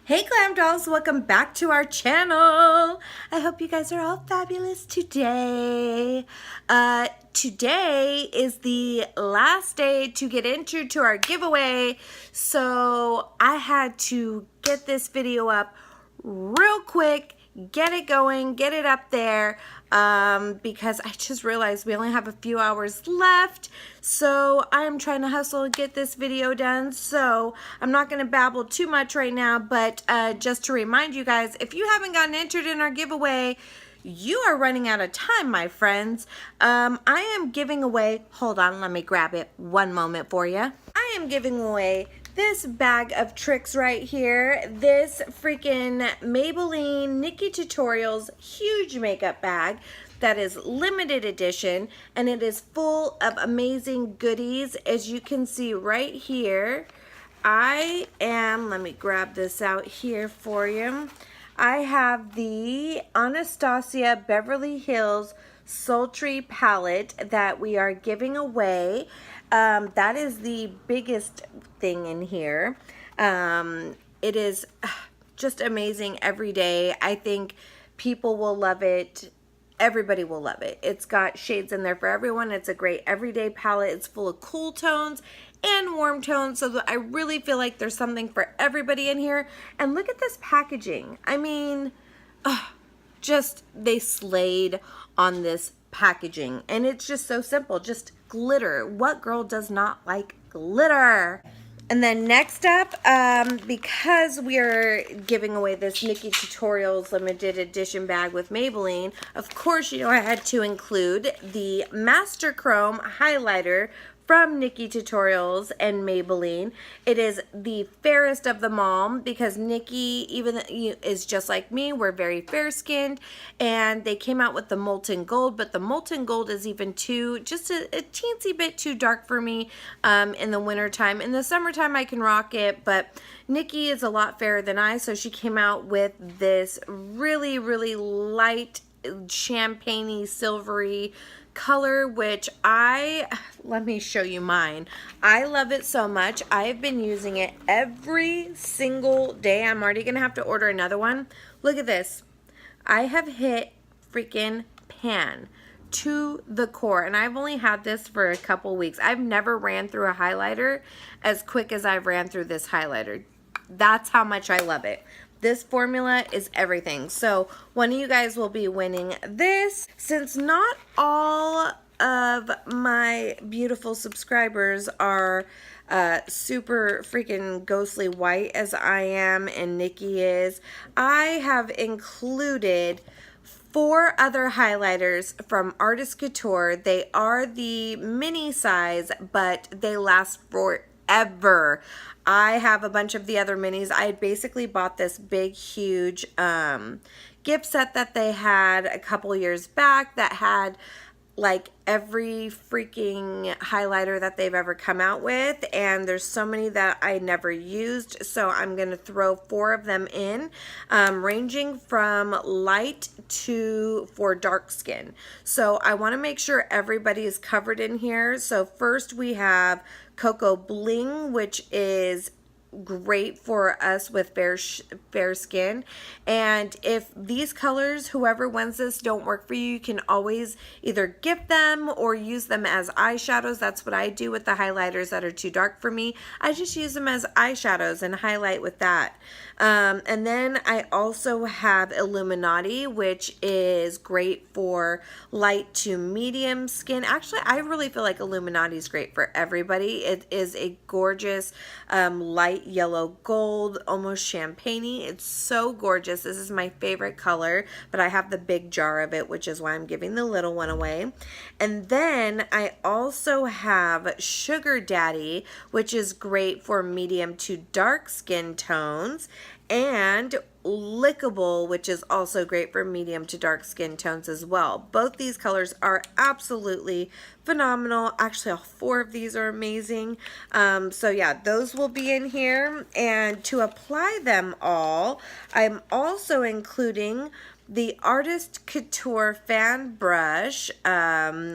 Hey Glam Dolls, welcome back to our channel. I hope you guys are all fabulous today. Today is the last day to get entered to our giveaway, so I had to get this video up real quick, get it going, get it up there, because I just realized we only have a few hours left, so I'm trying to hustle and get this video done. So I'm not going to babble too much right now, but just to remind you guys, if you haven't gotten entered in our giveaway, you are running out of time, my friends. I am giving away, hold on, let me grab it one moment for you. I am giving away this bag of tricks right here. This freaking Maybelline Nikkie Tutorials huge makeup bag that is limited edition, and it is full of amazing goodies. As you can see right here, let me grab this out here for you. I have the Anastasia Beverly Hills Sultry Palette that we are giving away. That is the biggest thing in here. It is just amazing every day. I think people will love it. Everybody will love it. It's got shades in there for everyone. It's a great everyday palette. It's full of cool tones and warm tones, so I really feel like there's something for everybody in here. And look at this packaging. I mean, just they slayed on this packaging, and it's just so simple. Just glitter. What girl does not like glitter? And then next up, because we are giving away this Nikkie Tutorials limited edition bag with Maybelline, of course, you know I had to include the Master Chrome highlighter from Nikkie Tutorials and Maybelline. It is the fairest of them all because Nikkie is just like me. We're very fair skinned, and they came out with the molten gold, but the molten gold is even just a teensy bit too dark for me in the winter time. In the summertime I can rock it, but Nikkie is a lot fairer than I, so she came out with this really, really light champagne-y silvery color, which let me show you mine. I love it so much. I've been using it every single day. I'm already gonna have to order another one. Look at this. I have hit freaking pan to the core, and I've only had this for a couple weeks. I've never ran through a highlighter as quick as I've ran through this highlighter. That's how much I love it. This formula is everything. So one of you guys will be winning this. Since not all of my beautiful subscribers are super freaking ghostly white as I am and Nikkie is, I have included 4 other highlighters from Artist Couture. They are the mini size, but they last forever. I have a bunch of the other minis. I had basically bought this big, huge gift set that they had a couple years back that had like every freaking highlighter that they've ever come out with, and there's so many that I never used, so I'm gonna throw 4 of them in, ranging from light for dark skin. So I want to make sure everybody is covered in here. So first we have Cocoa Bling, which is great for us with fair skin. And if these colors, whoever wins this, don't work for you, you can always either gift them or use them as eyeshadows. That's what I do with the highlighters that are too dark for me. I just use them as eyeshadows and highlight with that. And then I also have Illuminati, which is great for light to medium skin. Actually, I really feel like Illuminati is great for everybody. It is a gorgeous light yellow gold, almost champagne-y. It's so gorgeous. This is my favorite color, but I have the big jar of it, which is why I'm giving the little one away. And then I also have Sugar Daddy, which is great for medium to dark skin tones, and Lickable, which is also great for medium to dark skin tones as well. Both these colors are absolutely phenomenal. Actually, all 4 of these are amazing. So yeah, those will be in here. And to apply them all, I'm also including the Artist Couture fan brush,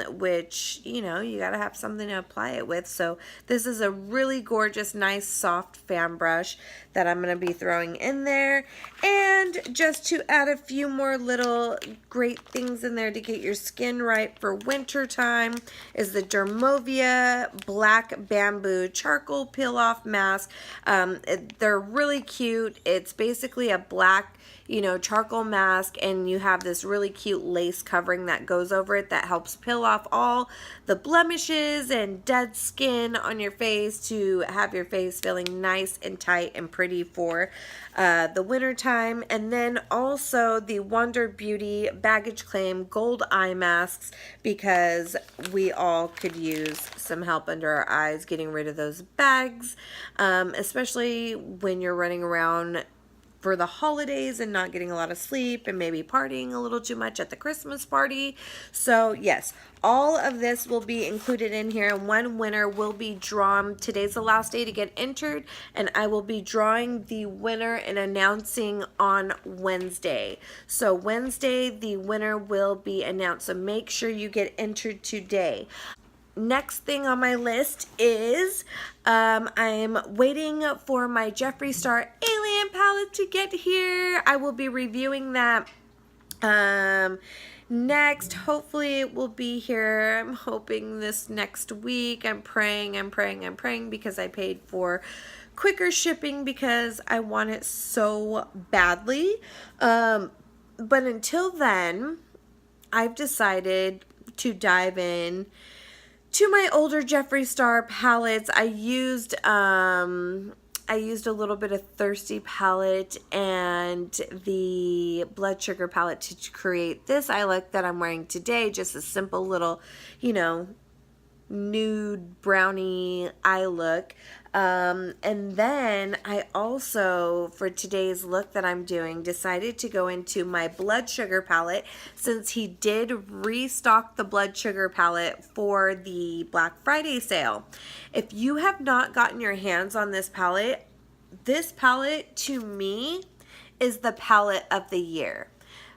which, you know, you gotta have something to apply it with. So this is a really gorgeous, nice, soft fan brush that I'm gonna be throwing in there. And just to add a few more little great things in there to get your skin right for winter time is the Dermovia Black Bamboo Charcoal Peel Off Mask. They're really cute. It's basically a black, you know, charcoal mask, and you have this really cute lace covering that goes over it that helps peel off all the blemishes and dead skin on your face to have your face feeling nice and tight and pretty for the winter time. And then also the Wonder Beauty Baggage Claim Gold Eye Masks, because we all could use some help under our eyes getting rid of those bags, especially when you're running around for the holidays and not getting a lot of sleep and maybe partying a little too much at the Christmas party. So yes, all of this will be included in here, and one winner will be drawn. Today's the last day to get entered, and I will be drawing the winner and announcing on Wednesday. So Wednesday, the winner will be announced, so make sure you get entered today. Next thing on my list is I'm waiting for my Jeffree Star Alien palette to get here. I will be reviewing that next. Hopefully it will be here. I'm hoping this next week. I'm praying because I paid for quicker shipping because I want it so badly. But until then, I've decided to dive in to my older Jeffree Star palettes. I used a little bit of Thirsty palette and the Blood Sugar palette to create this eye look that I'm wearing today. Just a simple little, you know, nude brownie eye look. And then I also, for today's look that I'm doing, decided to go into my Blood Sugar palette, since he did restock the Blood Sugar palette for the Black Friday sale. If you have not gotten your hands on this palette to me is the palette of the year.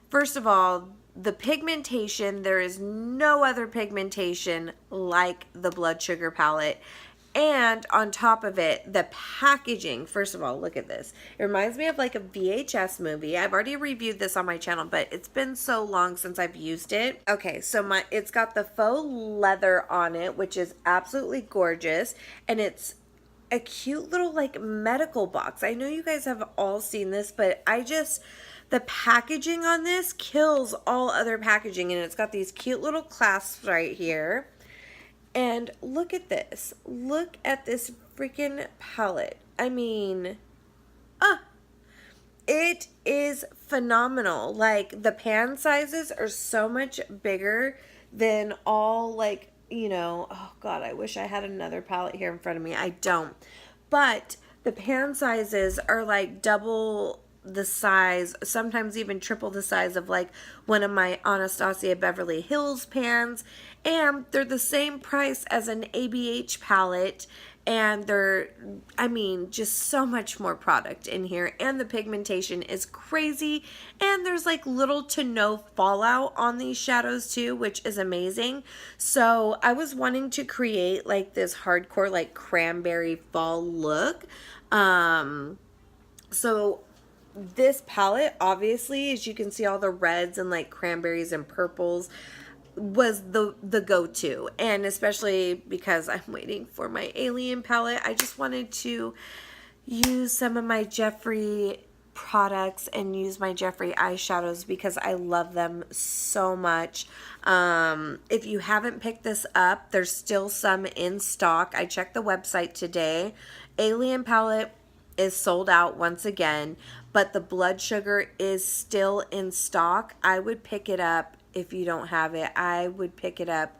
First of all, the pigmentation, there is no other pigmentation like the Blood Sugar palette. And on top of it, the packaging. First of all, look at this. It reminds me of like a VHS movie. I've already reviewed this on my channel, but it's been so long since I've used it. Okay, so it's got the faux leather on it, which is absolutely gorgeous. And it's a cute little like medical box. I know you guys have all seen this, but the packaging on this kills all other packaging. And it's got these cute little clasps right here. And look at this. Look at this freaking palette. I mean, it is phenomenal. Like, the pan sizes are so much bigger than all, like, you know, oh God, I wish I had another palette here in front of me. I don't. But the pan sizes are like double the size, sometimes even triple the size of like one of my Anastasia Beverly Hills pans, and they're the same price as an ABH palette, and they're, I mean, just so much more product in here, and the pigmentation is crazy, and there's like little to no fallout on these shadows too, which is amazing. So I was wanting to create like this hardcore like cranberry fall look. So this palette, obviously, as you can see, all the reds and like cranberries and purples was the go-to, and especially because I'm waiting for my Alien palette, I just wanted to use some of my Jeffree products and use my Jeffree eyeshadows because I love them so much. If you haven't picked this up, there's still some in stock. I checked the website today. Alien palette is sold out once again, but the Blood Sugar is still in stock. I would pick it up if you don't have it. I would pick it up.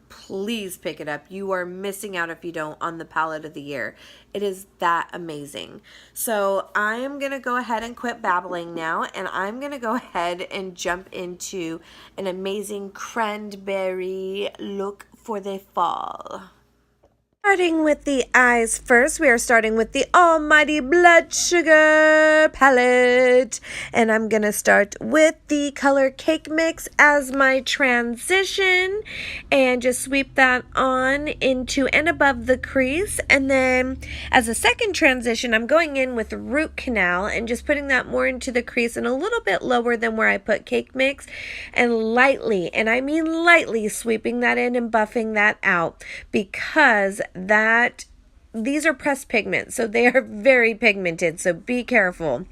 Please pick it up. You are missing out if you don't on the palette of the year. It is that amazing. So I am going to go ahead and quit babbling now, and I'm going to go ahead and jump into an amazing cranberry look for the fall. Starting with the eyes first, we are starting with the Almighty Blood Sugar palette. And I'm going to start with the color Cake Mix as my transition. And just sweep that on into and above the crease. And then as a second transition, I'm going in with Root Canal and just putting that more into the crease and a little bit lower than where I put Cake Mix. And lightly, and I mean lightly, sweeping that in and buffing that out, because these are pressed pigments, so they are very pigmented, so be careful.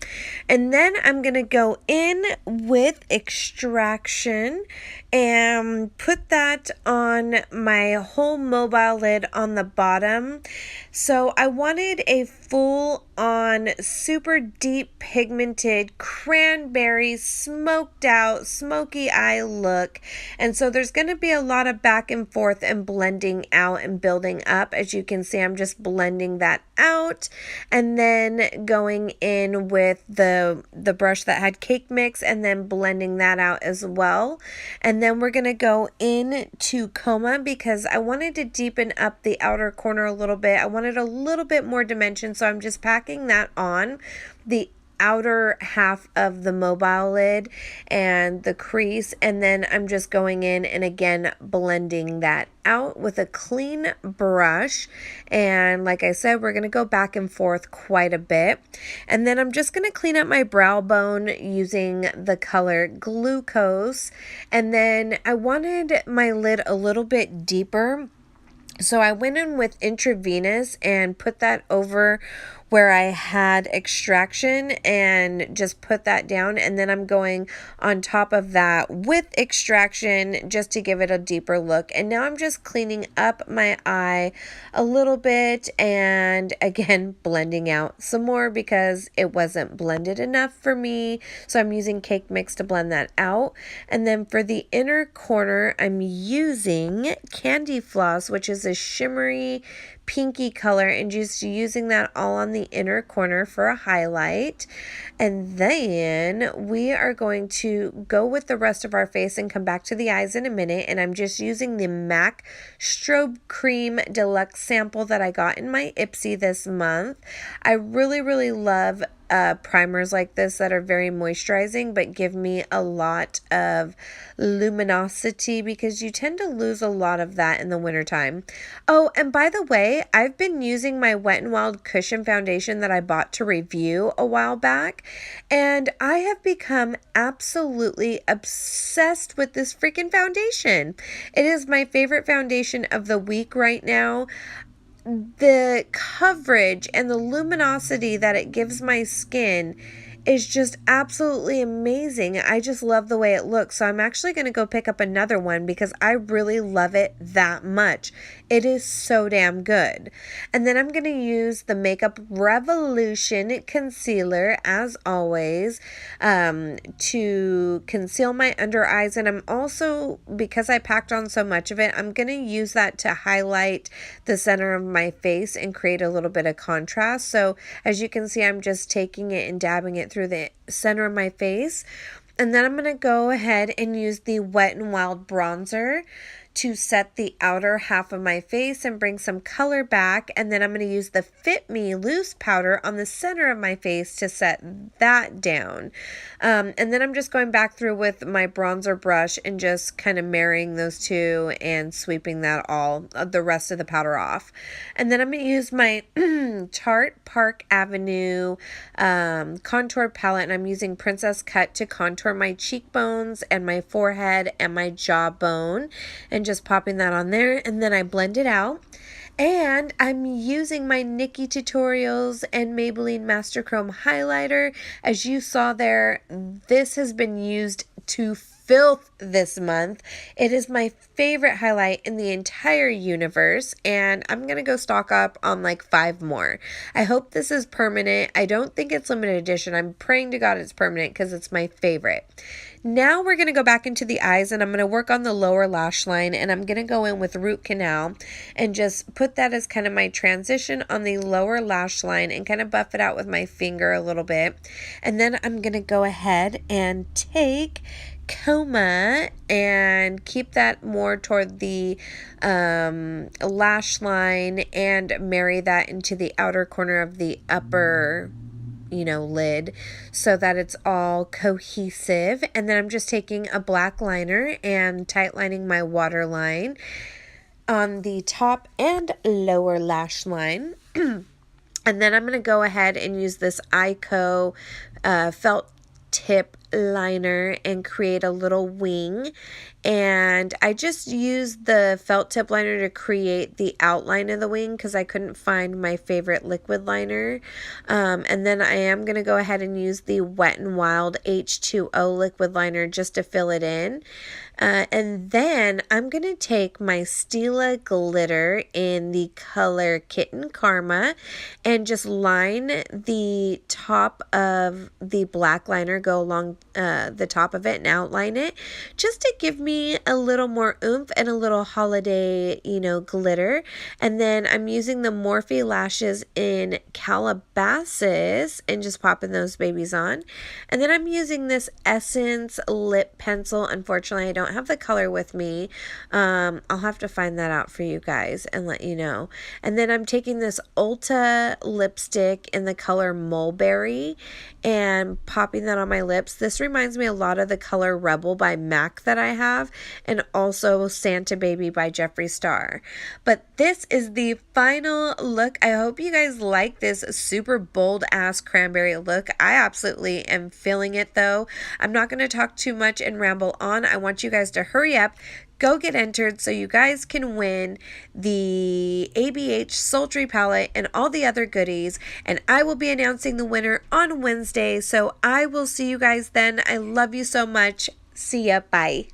And then I'm going to go in with Extraction and put that on my whole mobile lid on the bottom. So I wanted a full on super deep pigmented cranberry smoked out smoky eye look, and so there's going to be a lot of back and forth and blending out and building up. As you can see, I'm just blending that out and then going in with the brush that had Cake Mix and then blending that out as well. And then we're going to go in to Coma because I wanted to deepen up the outer corner a little bit. I wanted a little bit more dimension, so I'm just packing that on the outer half of the mobile lid and the crease, and then I'm just going in and again blending that out with a clean brush. And like I said, we're going to go back and forth quite a bit, and then I'm just going to clean up my brow bone using the color Glucose. And then I wanted my lid a little bit deeper, so I went in with Intravenous and put that over where I had Extraction and just put that down. And then I'm going on top of that with Extraction just to give it a deeper look. And now I'm just cleaning up my eye a little bit and again blending out some more because it wasn't blended enough for me. So I'm using Cake Mix to blend that out. And then for the inner corner, I'm using Candy Floss, which is a shimmery pinky color, and just using that all on the inner corner for a highlight. And then we are going to go with the rest of our face and come back to the eyes in a minute. And I'm just using the MAC Strobe Cream Deluxe sample that I got in my Ipsy this month. I really love primers like this that are very moisturizing but give me a lot of luminosity because you tend to lose a lot of that in the wintertime. Oh, and by the way, I've been using my Wet n Wild Cushion foundation that I bought to review a while back, and I have become absolutely obsessed with this freaking foundation. It is my favorite foundation of the week right now. The coverage and the luminosity that it gives my skin is just absolutely amazing. I just love the way it looks. So I'm actually going to go pick up another one because I really love it that much. It is so damn good. And then I'm going to use the Makeup Revolution concealer as always to conceal my under eyes. And I'm also, because I packed on so much of it, I'm going to use that to highlight the center of my face and create a little bit of contrast. So as you can see, I'm just taking it and dabbing it through the center of my face. And then I'm going to go ahead and use the Wet n Wild bronzer to set the outer half of my face and bring some color back. And then I'm going to use the Fit Me loose powder on the center of my face to set that down. And then I'm just going back through with my bronzer brush and just kind of marrying those two and sweeping that all, the rest of the powder off. And then I'm going to use my Tarte Park Avenue contour palette, and I'm using Princess Cut to contour my cheekbones and my forehead and my jawbone, and just popping that on there. And then I blend it out, and I'm using my Nikkie Tutorials and Maybelline Master Chrome highlighter. As you saw there, this has been used to filth this month. It is my favorite highlight in the entire universe, and I'm gonna go stock up on like 5 more. I hope this is permanent. I don't think it's limited edition. I'm praying to God it's permanent because it's my favorite. Now we're going to go back into the eyes, and I'm going to work on the lower lash line, and I'm going to go in with Root Canal and just put that as kind of my transition on the lower lash line and kind of buff it out with my finger a little bit. And then I'm going to go ahead and take Coma and keep that more toward the lash line and marry that into the outer corner of the upper lid so that it's all cohesive. And then I'm just taking a black liner and tight lining my waterline on the top and lower lash line. And then I'm going to go ahead and use this Ico felt tip liner and create a little wing. And I just used the felt tip liner to create the outline of the wing because I couldn't find my favorite liquid liner. And then I am going to go ahead and use the Wet n Wild H2O liquid liner just to fill it in. And then I'm going to take my Stila glitter in the color Kitten Karma and just line the top of the black liner, go along the top of it and outline it just to give me a little more oomph and a little holiday, glitter. And then I'm using the Morphe lashes in Calabasas and just popping those babies on. And then I'm using this Essence lip pencil. Unfortunately, I don't have the color with me. I'll have to find that out for you guys and let you know. And then I'm taking this Ulta lipstick in the color Mulberry and popping that on my lips. This reminds me a lot of the color Rebel by MAC that I have, and also Santa Baby by Jeffree Star. But this is the final look. I hope you guys like this super bold ass cranberry look. I absolutely am feeling it though. I'm not going to talk too much and ramble on. I want you guys to hurry up, go get entered so you guys can win the ABH Sultry Palette and all the other goodies. And I will be announcing the winner on Wednesday. So I will see you guys then. I love you so much. See ya. Bye.